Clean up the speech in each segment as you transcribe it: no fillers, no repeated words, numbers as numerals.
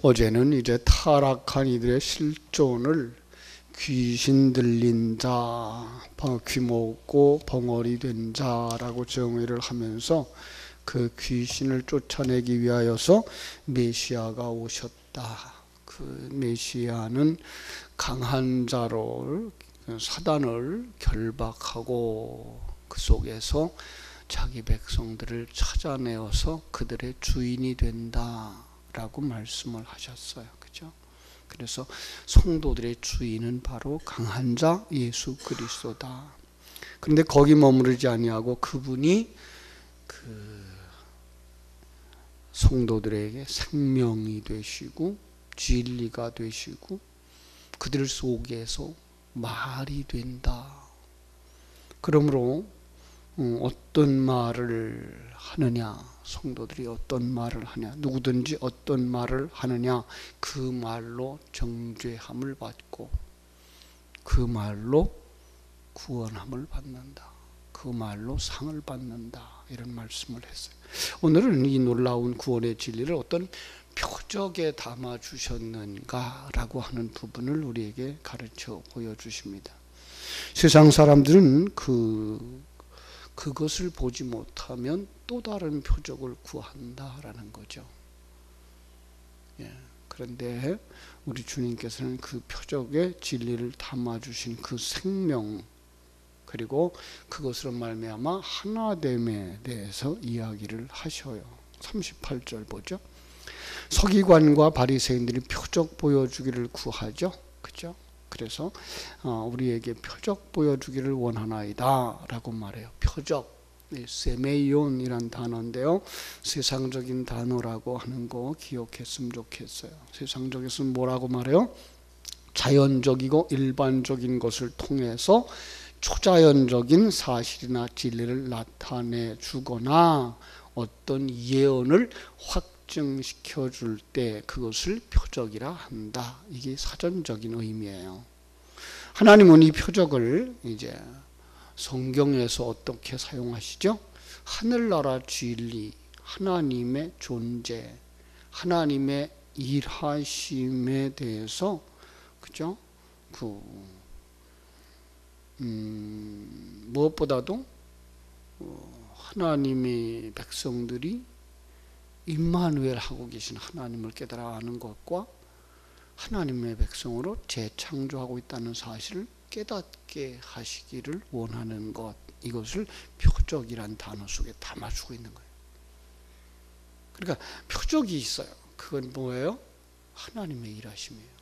어제는 이제 타락한 이들의 실존을 귀신 들린 자, 귀 먹고 벙어리 된 자라고 정의를 하면서 그 귀신을 쫓아내기 위하여서 메시아가 오셨다. 그 메시아는 강한 자로 사단을 결박하고 그 속에서 자기 백성들을 찾아내어서 그들의 주인이 된다라고 말씀을 하셨어요. 그죠? 그래서 성도들의 주인은 바로 강한 자 예수 그리스도다. 그런데 거기 머무르지 아니하고 그분이 그 성도들에게 생명이 되시고 진리가 되시고 그들 속에서 말이 된다. 그러므로 어떤 말을 하느냐, 성도들이 어떤 말을 하냐, 누구든지 어떤 말을 하느냐, 그 말로 정죄함을 받고 그 말로 구원함을 받는다. 그 말로 상을 받는다. 이런 말씀을 했어요. 오늘은 이 놀라운 구원의 진리를 어떤 표적에 담아 주셨는가라고 하는 부분을 우리에게 가르쳐 보여주십니다. 세상 사람들은 그것을 보지 못하면 또 다른 표적을 구한다라는 거죠. 예, 그런데 우리 주님께서는 그 표적의 진리를 담아주신 그 생명 그리고 그것으로 말미암아 하나됨에 대해서 이야기를 하셔요. 38절 보죠. 서기관과 바리새인들이 표적 보여주기를 구하죠. 그죠? 그래서 우리에게 표적 보여주기를 원하나이다 라고 말해요. 표적, 세메이온이란 단어인데요. 세상적인 단어라고 하는 거 기억했으면 좋겠어요. 세상적에서는 뭐라고 말해요? 자연적이고 일반적인 것을 통해서 초자연적인 사실이나 진리를 나타내 주거나 어떤 예언을 확증시켜 줄 때 그것을 표적이라 한다. 이게 사전적인 의미예요. 하나님은 이 표적을 이제 성경에서 어떻게 사용하시죠? 하늘나라 진리, 하나님의 존재, 하나님의 일하심에 대해서 그죠? 무엇보다도 하나님의 백성들이 임마누엘 하고 계신 하나님을 깨달아 아는 것과 하나님의 백성으로 재창조하고 있다는 사실을 깨닫게 하시기를 원하는 것, 이것을 표적이란 단어 속에 담아주고 있는 거예요. 그러니까 표적이 있어요. 그건 뭐예요? 하나님의 일하심이에요.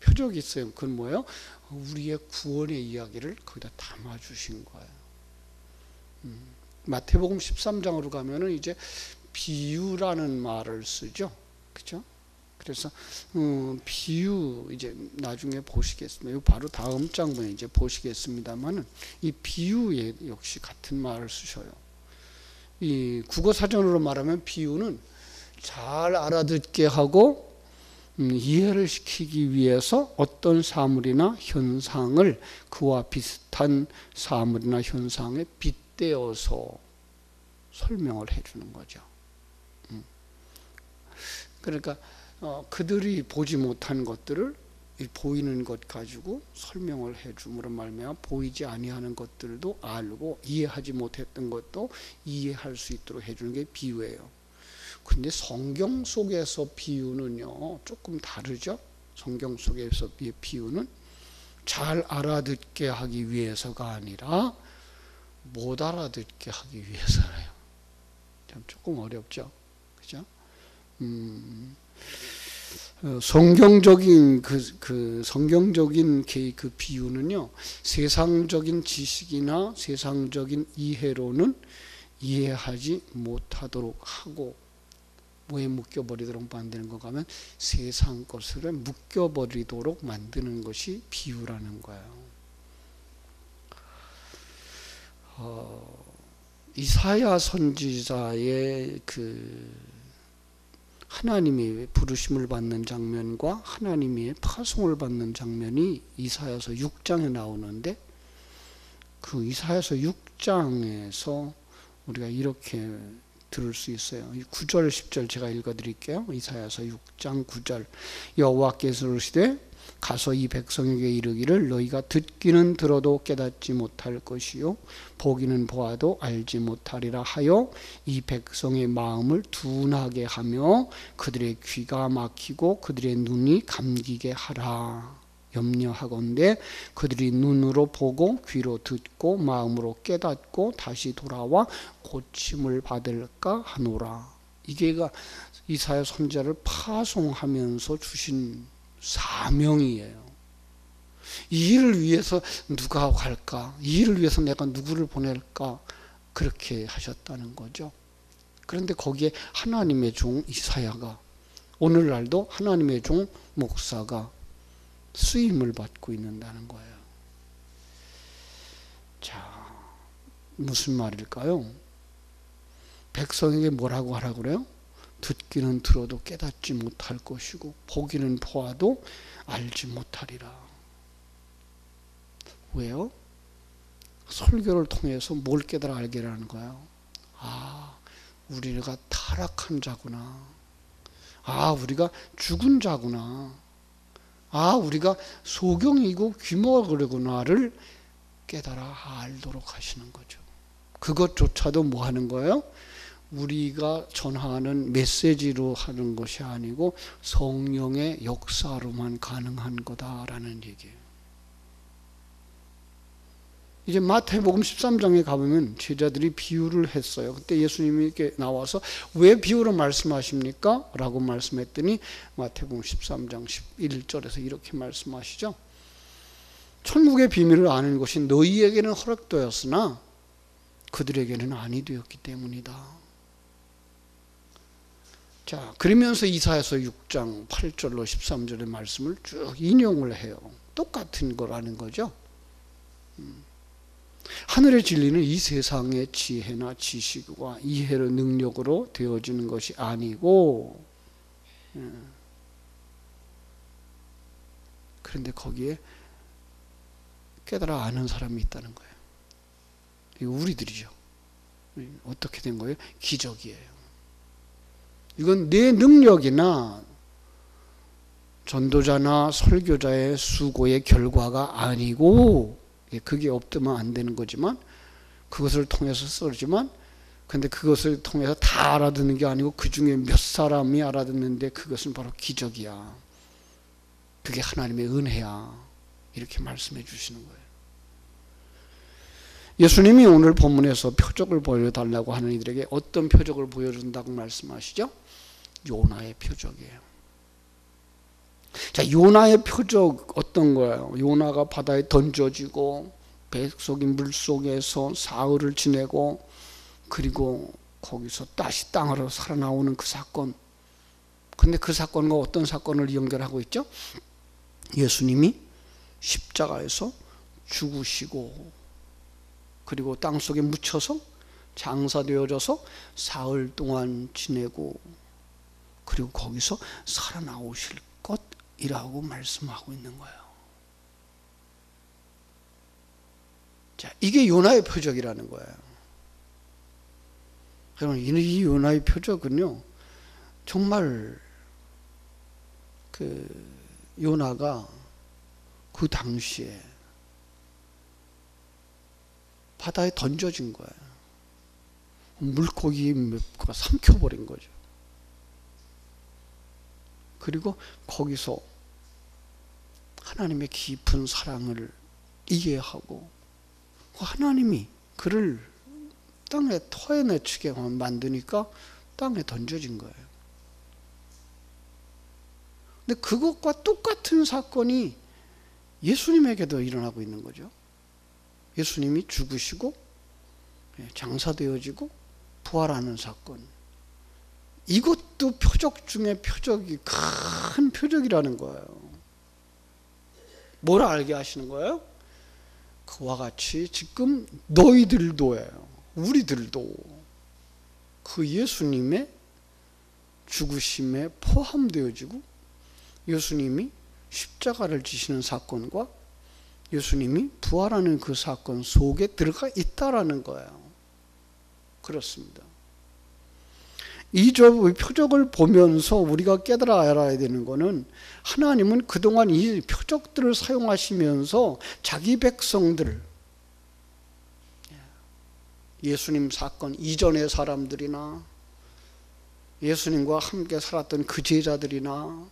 표적이 있어요. 그건 뭐예요? 우리의 구원의 이야기를 거기다 담아주신 거예요. 마태복음 13장으로 가면은 이제 비유라는 말을 쓰죠. 그죠? 그래서 비유 이제 나중에 보시겠습니다. 바로 다음 장면에 이제 보시겠습니다만은 이 비유에 역시 같은 말을 쓰셔요. 이 국어 사전으로 말하면 비유는 잘 알아듣게 하고 이해를 시키기 위해서 어떤 사물이나 현상을 그와 비슷한 사물이나 현상에 빗대어서 설명을 해주는 거죠. 그러니까 그들이 보지 못한 것들을 보이는 것 가지고 설명을 해줌으로 말미암아 보이지 아니하는 것들도 알고 이해하지 못했던 것도 이해할 수 있도록 해주는 게 비유예요. 근데 성경 속에서 비유는요 조금 다르죠. 성경 속에서 비유는 잘 알아듣게 하기 위해서가 아니라 못 알아듣게 하기 위해서예요. 참 조금 어렵죠. 그죠? 성경적인 성경적인 그 비유는요 세상적인 지식이나 세상적인 이해로는 이해하지 못하도록 하고 뭐에 묶여버리도록 만드는 거 가면 세상 것을 묶여버리도록 만드는 것이 비유라는 거예요. 이사야 선지자의 그 하나님이 부르심을 받는 장면과 하나님이 파송을 받는 장면이 이사야서 6장에 나오는데 그 이사야서 6장에서 우리가 이렇게 들을 수 있어요. 9절 10절 제가 읽어드릴게요. 이사야서 6장 9절. 여호와께서 이르시되 가서 이 백성에게 이르기를 너희가 듣기는 들어도 깨닫지 못할 것이요 보기는 보아도 알지 못하리라 하여 이 백성의 마음을 둔하게 하며 그들의 귀가 막히고 그들의 눈이 감기게 하라. 염려하건대 그들이 눈으로 보고 귀로 듣고 마음으로 깨닫고 다시 돌아와 고침을 받을까 하노라. 이게 이사야 선지자를 파송하면서 주신 사명이에요. 이 일을 위해서 누가 갈까? 이 일을 위해서 내가 누구를 보낼까? 그렇게 하셨다는 거죠. 그런데 거기에 하나님의 종 이사야가, 오늘날도 하나님의 종 목사가 쓰임을 받고 있는다는 거예요. 자, 무슨 말일까요? 백성에게 뭐라고 하라고 그래요? 듣기는 들어도 깨닫지 못할 것이고 보기는 보아도 알지 못하리라. 왜요? 설교를 통해서 뭘 깨달아 알게 하는 거예요? 아, 우리가 타락한 자구나. 아, 우리가 죽은 자구나. 아, 우리가 소경이고 귀머거리구나를 깨달아 알도록 하시는 거죠. 그것조차도 뭐 하는 거예요? 우리가 전하는 메시지로 하는 것이 아니고 성령의 역사로만 가능한 거다라는 얘기예요. 이제 마태복음 13장에 가보면 제자들이 비유를 했어요. 그때 예수님이 이렇게 나와서 왜 비유로 말씀하십니까? 라고 말씀했더니 마태복음 13장 11절에서 이렇게 말씀하시죠. 천국의 비밀을 아는 것이 너희에게는 허락되었으나 그들에게는 아니 되었기 때문이다. 자, 그러면서 이사야서 6장 8절로 13절의 말씀을 쭉 인용을 해요. 똑같은 거라는 거죠. 하늘의 진리는 이 세상의 지혜나 지식과 이해로 능력으로 되어지는 것이 아니고, 그런데 거기에 깨달아 아는 사람이 있다는 거예요. 이거 우리들이죠. 어떻게 된 거예요? 기적이에요. 이건 내 능력이나 전도자나 설교자의 수고의 결과가 아니고, 그게 없으면 안 되는 거지만, 그것을 통해서 쓰지만, 근데 그것을 통해서 다 알아듣는 게 아니고 그 중에 몇 사람이 알아듣는데 그것은 바로 기적이야. 그게 하나님의 은혜야. 이렇게 말씀해 주시는 거예요. 예수님이 오늘 본문에서 표적을 보여달라고 하는 이들에게 어떤 표적을 보여준다고 말씀하시죠? 요나의 표적이에요. 자, 요나의 표적 어떤 거예요? 요나가 바다에 던져지고 뱃속이 물속에서 사흘을 지내고 그리고 거기서 다시 땅으로 살아나오는 그 사건. 근데 그 사건과 어떤 사건을 연결하고 있죠? 예수님이 십자가에서 죽으시고 그리고 땅속에 묻혀서 장사되어져서 사흘 동안 지내고 그리고 거기서 살아나오실 것이라고 말씀하고 있는 거예요. 자, 이게 요나의 표적이라는 거예요. 여러분, 이 요나의 표적은요, 정말 요나가 그 당시에 바다에 던져진 거예요. 물고기가 삼켜버린 거죠. 그리고 거기서 하나님의 깊은 사랑을 이해하고 하나님이 그를 땅에 토해내치게 만드니까 땅에 던져진 거예요. 근데 그것과 똑같은 사건이 예수님에게도 일어나고 있는 거죠. 예수님이 죽으시고 장사되어지고 부활하는 사건. 이것도 표적 중에 표적이 큰 표적이라는 거예요. 뭘 알게 하시는 거예요? 그와 같이 지금 너희들도예요. 우리들도 그 예수님의 죽으심에 포함되어지고 예수님이 십자가를 지시는 사건과 예수님이 부활하는 그 사건 속에 들어가 있다라는 거예요. 그렇습니다. 이 표적을 보면서 우리가 깨달아 알아야 되는 것은 하나님은 그동안 이 표적들을 사용하시면서 자기 백성들, 예수님 사건 이전의 사람들이나 예수님과 함께 살았던 그 제자들이나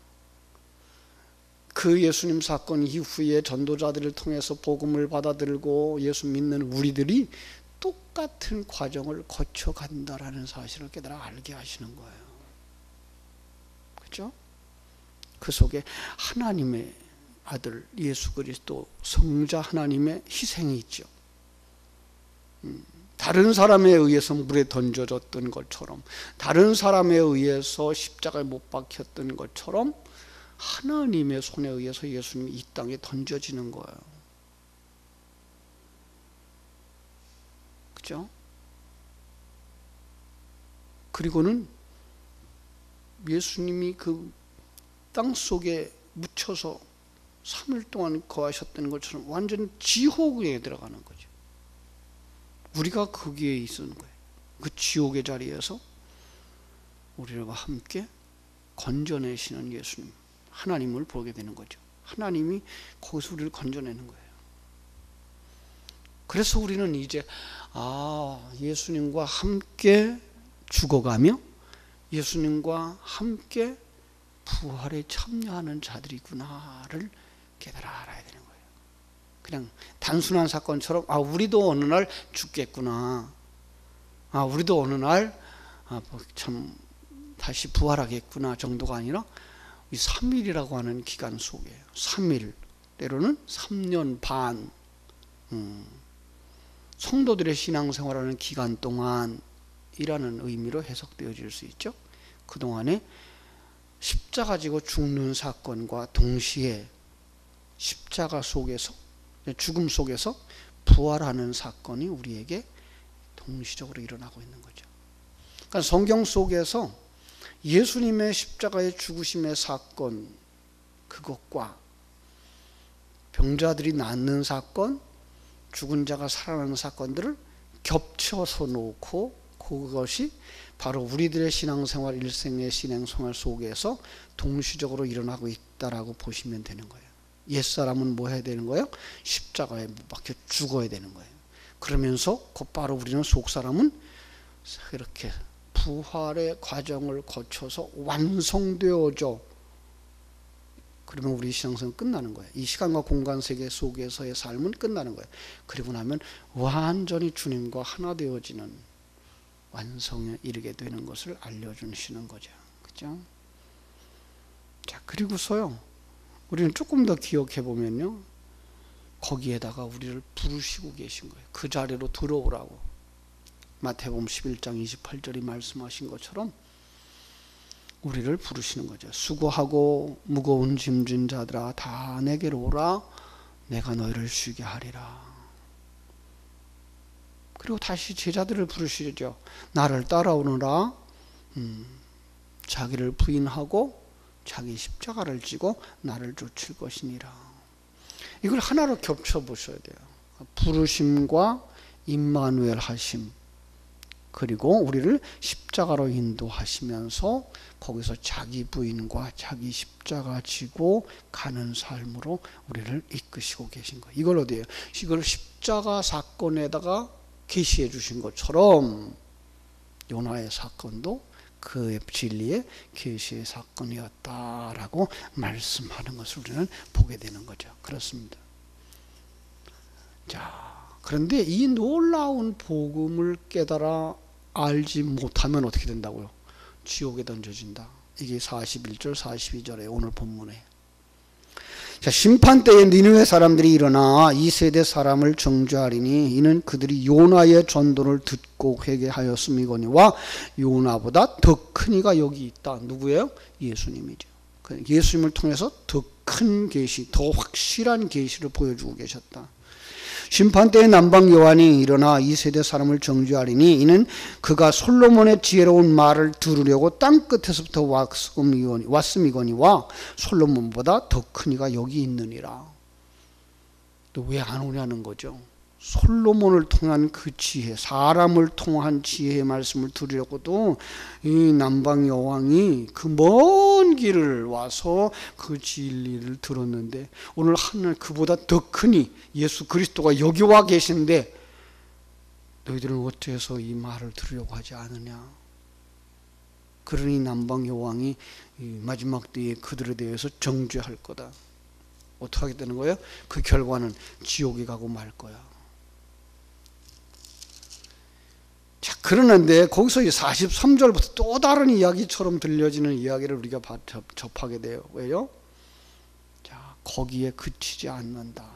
그 예수님 사건 이후에 전도자들을 통해서 복음을 받아들고 예수 믿는 우리들이 똑같은 과정을 거쳐간다라는 사실을 깨달아 알게 하시는 거예요. 그렇죠? 그 속에 하나님의 아들 예수 그리스도 성자 하나님의 희생이 있죠. 다른 사람에 의해서 물에 던져졌던 것처럼, 다른 사람에 의해서 십자가에 못 박혔던 것처럼 하나님의 손에 의해서 예수님이 이 땅에 던져지는 거예요. 그죠? 그리고는 예수님이 그 땅 속에 묻혀서 3일 동안 거하셨던 것처럼 완전 지옥에 들어가는 거죠. 우리가 거기에 있는 거예요. 그 지옥의 자리에서 우리와 함께 건져내시는 예수님, 하나님을 보게 되는 거죠. 하나님이 거기서 우리를 건져내는 거예요. 그래서 우리는 이제 예수님과 함께 죽어가며 예수님과 함께 부활에 참여하는 자들이구나를 깨달아 알아야 되는 거예요. 그냥 단순한 사건처럼 우리도 어느 날 죽겠구나, 우리도 어느 날 참 다시 부활하겠구나 정도가 아니라 이 3일이라고 하는 기간 속에 3일, 때로는 3년 반, 성도들의 신앙생활하는 기간 동안이라는 의미로 해석되어질 수 있죠. 그동안에 십자가 지고 죽는 사건과 동시에 십자가 속에서, 죽음 속에서 부활하는 사건이 우리에게 동시적으로 일어나고 있는 거죠. 그러니까 성경 속에서 예수님의 십자가의 죽으심의 사건, 그것과 병자들이 낫는 사건, 죽은 자가 살아나는 사건들을 겹쳐서 놓고 그것이 바로 우리들의 신앙생활, 일생의 신앙생활 속에서 동시적으로 일어나고 있다라고 보시면 되는 거예요. 옛사람은 뭐 해야 되는 거예요? 십자가에 못 박혀 죽어야 되는 거예요. 그러면서 곧바로 우리는 속사람은 이렇게 부활의 과정을 거쳐서 완성되어져, 그러면 우리 신앙생활은 끝나는 거예요. 이 시간과 공간 세계 속에서의 삶은 끝나는 거예요. 그리고 나면 완전히 주님과 하나 되어지는 완성에 이르게 되는 것을 알려주시는 거죠. 그죠? 자, 그리고서요, 우리는 조금 더 기억해 보면요, 거기에다가 우리를 부르시고 계신 거예요. 그 자리로 들어오라고. 마태복음 11장 28절이 말씀하신 것처럼 우리를 부르시는 거죠. 수고하고 무거운 짐진 자들아 다 내게로 오라, 내가 너희를 쉬게 하리라. 그리고 다시 제자들을 부르시죠. 나를 따라오느라 자기를 부인하고 자기 십자가를 지고 나를 쫓을 것이니라. 이걸 하나로 겹쳐 보셔야 돼요. 부르심과 임마누엘 하심, 그리고 우리를 십자가로 인도하시면서 거기서 자기 부인과 자기 십자가 지고 가는 삶으로 우리를 이끄시고 계신 거예요. 이걸 어디에요? 이걸 십자가 사건에다가 계시해 주신 것처럼 요나의 사건도 그 진리의 계시의 사건이었다라고 말씀하는 것을 우리는 보게 되는 거죠. 그렇습니다. 자, 그런데 이 놀라운 복음을 깨달아 알지 못하면 어떻게 된다고요? 지옥에 던져진다. 이게 41절 42절에 오늘 본문에. 자, 심판 때에 니느웨 사람들이 일어나 이 세대 사람을 정죄하리니 이는 그들이 요나의 전도를 듣고 회개하였음이거니와 요나보다 더 큰 이가 여기 있다. 누구예요? 예수님이죠. 예수님을 통해서 더 큰 계시, 더 확실한 계시를 보여주고 계셨다. 심판 때에 남방 요한이 일어나 이 세대 사람을 정죄하리니 이는 그가 솔로몬의 지혜로운 말을 들으려고 땅 끝에서부터 왔음이거니와 솔로몬보다 더 큰 이가 여기 있느니라. 또 왜 안 오냐는 거죠. 솔로몬을 통한 그 지혜, 사람을 통한 지혜의 말씀을 들으려고도 이 남방 여왕이 그 먼 길을 와서 그 진리를 들었는데, 오늘 하늘 그보다 더 크니 예수 그리스도가 여기 와 계신데 너희들은 어째서 이 말을 들으려고 하지 않느냐. 그러니 남방 여왕이 마지막 때에 그들에 대해서 정죄할 거다. 어떻게 하게 되는 거예요? 그 결과는 지옥에 가고 말 거야. 자, 그러는데 거기서 43절부터 또 다른 이야기처럼 들려지는 이야기를 우리가 접하게 돼요. 왜요? 자, 거기에 그치지 않는다.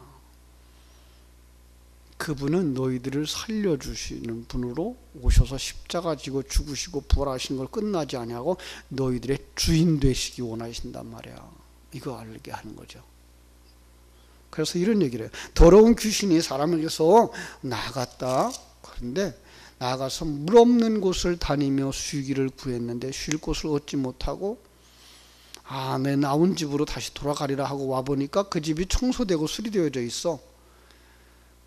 그분은 너희들을 살려주시는 분으로 오셔서 십자가 지고 죽으시고 부활하신 걸 끝나지 아니하고 너희들의 주인 되시기 원하신단 말이야. 이거 알게 하는 거죠. 그래서 이런 얘기를 해요. 더러운 귀신이 사람에게서 나갔다. 그런데 나가서 물 없는 곳을 다니며 쉬기를 구했는데 쉴 곳을 얻지 못하고, 내 나온 집으로 다시 돌아가리라 하고 와보니까 그 집이 청소되고 수리되어져 있어.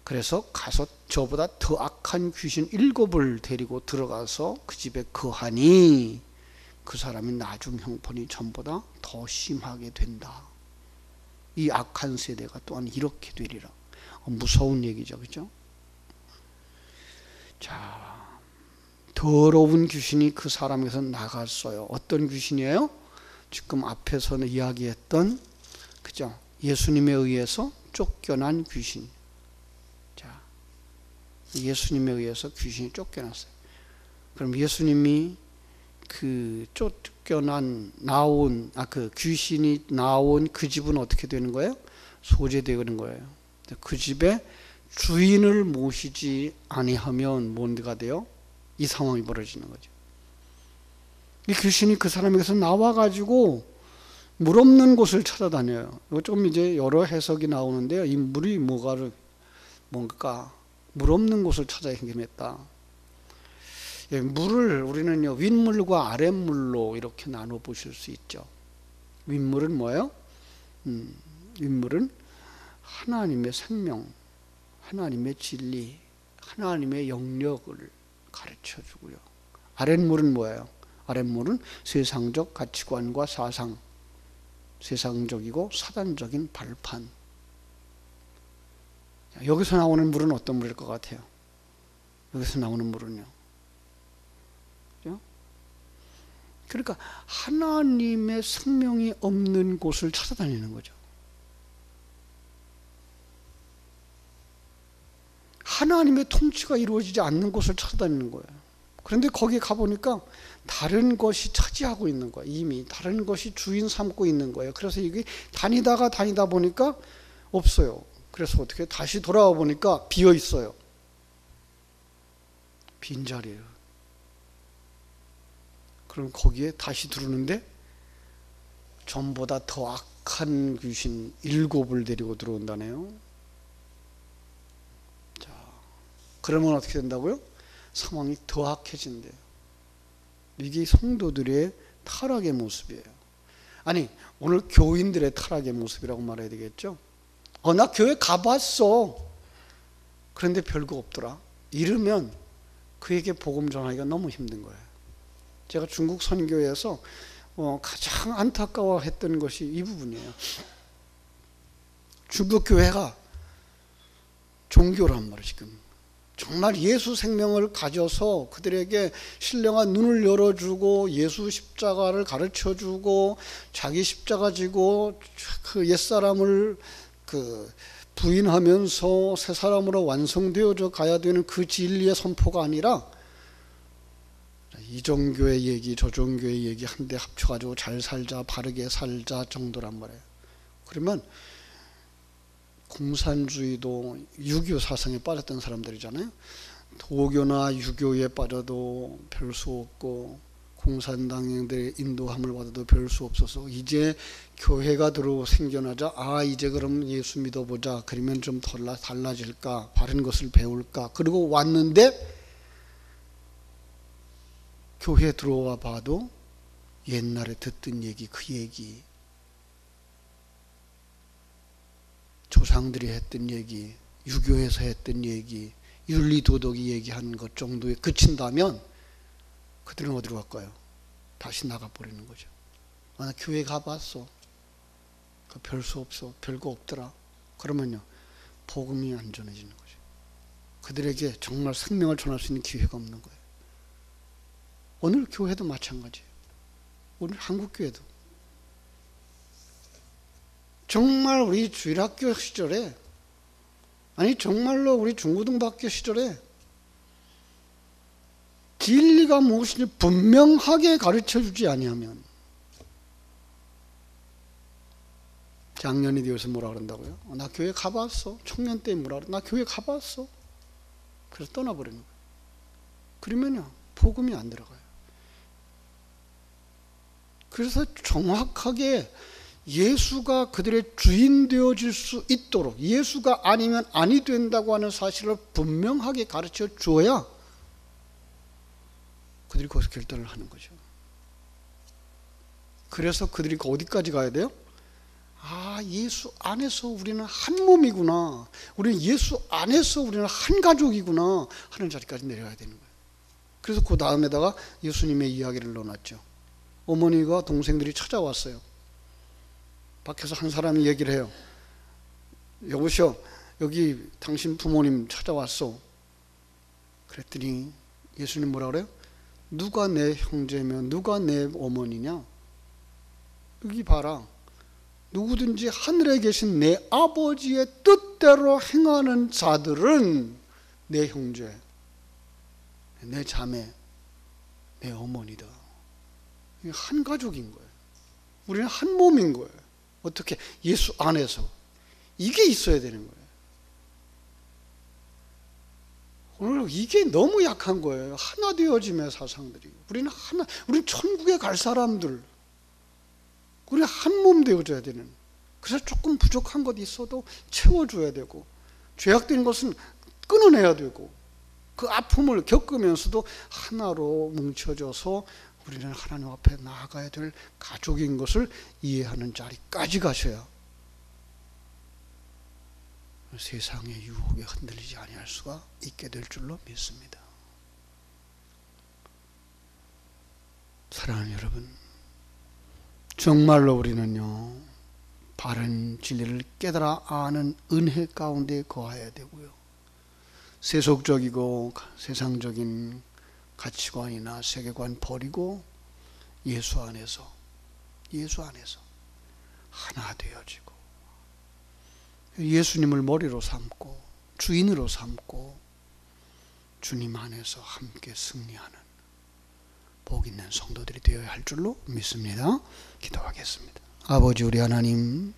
그래서 가서 저보다 더 악한 귀신 7을 데리고 들어가서 그 집에 거하니 그 사람이 나중 형편이 전보다 더 심하게 된다. 이 악한 세대가 또한 이렇게 되리라. 무서운 얘기죠, 그죠? 자, 더러운 귀신이 그 사람에서 나갔어요. 어떤 귀신이에요? 지금 앞에서는 이야기했던, 그죠? 예수님에 의해서 쫓겨난 귀신. 자, 예수님에 의해서 귀신이 쫓겨났어요. 그럼 예수님이 그 그 귀신이 나온 그 집은 어떻게 되는 거예요? 소재되는 거예요. 그 집에 주인을 모시지 아니하면 뭔가 돼요? 이 상황이 벌어지는 거죠. 이 귀신이 그 사람에게서 나와가지고 물 없는 곳을 찾아다녀요. 조금 이제 여러 해석이 나오는데요. 이 물이 뭔가 물 없는 곳을 찾아 헤매했다. 물을 우리는요, 윗물과 아랫물로 이렇게 나눠 보실 수 있죠. 윗물은 뭐예요? 윗물은 하나님의 생명, 하나님의 진리, 하나님의 영역을 가르쳐 주고요. 아랫물은 뭐예요? 아랫물은 세상적 가치관과 사상, 세상적이고 사단적인 발판. 여기서 나오는 물은 어떤 물일 것 같아요? 여기서 나오는 물은요. 그러니까 하나님의 생명이 없는 곳을 찾아다니는 거죠. 하나님의 통치가 이루어지지 않는 곳을 찾아다니는 거예요. 그런데 거기에 가보니까 다른 것이 차지하고 있는 거예요. 이미 다른 것이 주인 삼고 있는 거예요. 그래서 이게 다니다 보니까 없어요. 그래서 어떻게 다시 돌아와 보니까 비어 있어요. 빈자리예요. 그럼 거기에 다시 들어오는데 전보다 더 악한 귀신 7을 데리고 들어온다네요. 자, 그러면 어떻게 된다고요? 상황이 더 악해진대요. 이게 성도들의 타락의 모습이에요. 아니, 오늘 교인들의 타락의 모습이라고 말해야 되겠죠? 나 교회 가봤어. 그런데 별거 없더라. 이러면 그에게 복음 전하기가 너무 힘든 거예요. 제가 중국 선교에서 가장 안타까워했던 것이 이 부분이에요. 중국 교회가 종교란 말이에요. 지금 정말 예수 생명을 가져서 그들에게 신령한 눈을 열어주고 예수 십자가를 가르쳐주고 자기 십자가 지고 그 옛사람을 부인하면서 새 사람으로 완성되어져 가야 되는 그 진리의 선포가 아니라 이 종교의 얘기 저 종교의 얘기 한데 합쳐가지고 잘 살자, 바르게 살자 정도란 말이에요. 그러면 공산주의도 유교 사상에 빠졌던 사람들이잖아요. 도교나 유교에 빠져도 별 수 없고 공산당들의 인도함을 받아도 별 수 없어서 이제 교회가 생겨나자 이제 그럼 예수 믿어보자. 그러면 좀 달라질까? 바른 것을 배울까? 그리고 왔는데 교회 들어와 봐도 옛날에 듣던 얘기, 그 얘기, 조상들이 했던 얘기, 유교에서 했던 얘기, 윤리도덕이 얘기하는 것 정도에 그친다면 그들은 어디로 갈까요? 다시 나가버리는 거죠. 나 교회 가봤어. 별수 없어. 별거 없더라. 그러면요, 복음이 안 전해지는 거죠. 그들에게 정말 생명을 전할 수 있는 기회가 없는 거예요. 오늘 교회도 마찬가지예요. 오늘 한국교회도. 정말 우리 주일학교 시절에, 아니 정말로 우리 중고등학교 시절에 진리가 무엇인지 분명하게 가르쳐주지 아니하면, 작년이 되어서 뭐라 그런다고요? 나 교회 가봤어. 청년 때 뭐라 그래? 나 교회 가봤어. 그래서 떠나버리는 거예요. 그러면요, 복음이 안 들어가요. 그래서 정확하게 예수가 그들의 주인 되어질 수 있도록, 예수가 아니면 아니 된다고 하는 사실을 분명하게 가르쳐 줘야 그들이 거기서 결단을 하는 거죠. 그래서 그들이 어디까지 가야 돼요? 예수 안에서 우리는 한 몸이구나, 우리는 예수 안에서 우리는 한 가족이구나 하는 자리까지 내려가야 되는 거예요. 그래서 그 다음에다가 예수님의 이야기를 넣어놨죠. 어머니가 동생들이 찾아왔어요. 밖에서 한 사람이 얘기를 해요. 여보시오, 여기 당신 부모님 찾아왔어. 그랬더니 예수님 뭐라 그래요? 누가 내 형제며 누가 내 어머니냐? 여기 봐라. 누구든지 하늘에 계신 내 아버지의 뜻대로 행하는 자들은 내 형제, 내 자매, 내 어머니다. 한 가족인 거예요. 우리는 한 몸인 거예요. 어떻게? 예수 안에서. 이게 있어야 되는 거예요. 오늘 이게 너무 약한 거예요. 하나 되어짐의 사상들이. 우리는 하나, 우리는 천국에 갈 사람들. 우리 한 몸 되어줘야 되는. 그래서 조금 부족한 것이 있어도 채워줘야 되고, 죄악된 것은 끊어내야 되고, 그 아픔을 겪으면서도 하나로 뭉쳐져서 우리는 하나님 앞에 나아가야 될 가족인 것을 이해하는 자리까지 가셔야 세상의 유혹에 흔들리지 아니할 수가 있게 될 줄로 믿습니다. 사랑하는 여러분, 정말로 우리는요, 바른 진리를 깨달아 아는 은혜 가운데 거해야 되고요, 세속적이고 세상적인 가치관이나 세계관 버리고 예수 안에서 하나 되어지고 예수님을 머리로 삼고 주인으로 삼고 주님 안에서 함께 승리하는 복 있는 성도들이 되어야 할 줄로 믿습니다. 기도하겠습니다. 아버지 우리 하나님,